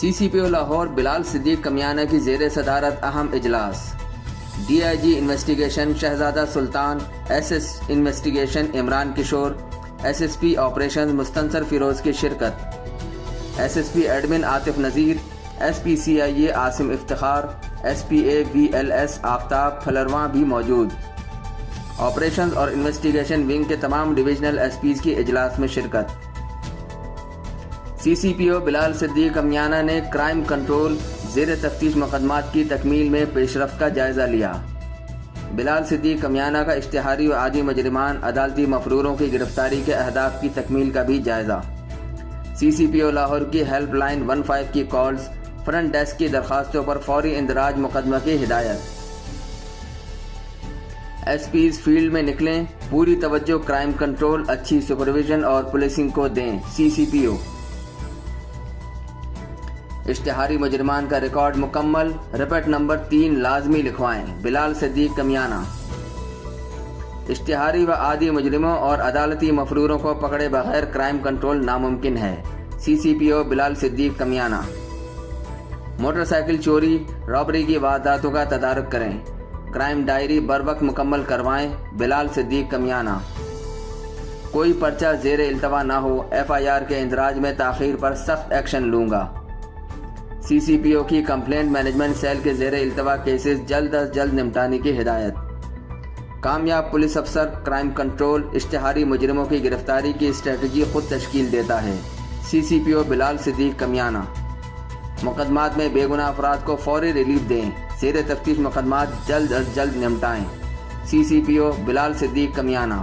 سی سی پی او لاہور بلال صدیق کمیانہ کی زیر صدارت اہم اجلاس. D I G investigation Shahzada Sultan, S S investigation Imran Kishwar, S S P operation Mustansar Feroz کی شرکت. S S P admin Atif Nazir, S P C I A Asim Iftikhar, S P A V L S Aftab Phularwan بھی موجود. آپریشنز اور انویسٹیگیشن ونگ کے تمام ڈویژنل ایس پیز کی اجلاس میں شرکت. سی سی پی او بلال صدیق کمیانہ نے کرائم کنٹرول زیر تفتیش مقدمات کی تکمیل میں پیش رفت کا جائزہ لیا. بلال صدیق کمیانہ کا اشتہاری و عادی مجرمان عدالتی مفروروں کی گرفتاری کے اہداف کی تکمیل کا بھی جائزہ. سی سی پی او لاہور کی ہیلپ لائن 15 کی کالز، فرنٹ ڈیسک کی درخواستوں پر فوری اندراج مقدمہ کی ہدایت. ایس پیز فیلڈ میں نکلیں، پوری توجہ کرائم کنٹرول، اچھی سپرویژن اور پولیسنگ کو دیں. سی سی پی او اشتہاری مجرمان کا ریکارڈ مکمل، رپٹ نمبر 3 لازمی لکھوائیں. بلال صدیق کمیانہ. اشتہاری و عادی مجرموں اور عدالتی مفروروں کو پکڑے بغیر کرائم کنٹرول ناممکن ہے. سی سی پی او بلال صدیق کمیانہ. موٹر سائیکل چوری، رابری کی وارداتوں کا تدارک کریں، کرائم ڈائری بروقت مکمل کروائیں. بلال صدیق کمیانہ. کوئی پرچہ زیر التوا نہ ہو، ایف آئی آر کے اندراج میں تاخیر پر سخت ایکشن لوں گا. سی سی پی او کی کمپلینٹ مینجمنٹ سیل کے زیر التوا کیسز جلد از جلد نمٹانے کی ہدایت. کامیاب پولیس افسر کرائم کنٹرول اشتہاری مجرموں کی گرفتاری کی اسٹریٹجی خود تشکیل دیتا ہے. سی سی پی او بلال صدیق کمیانہ. مقدمات میں بے گناہ افراد کو فوری ریلیف دیں، زیر تفتیش مقدمات جلد از جلد نمٹائیں. سی سی پی او بلال صدیق کمیانہ.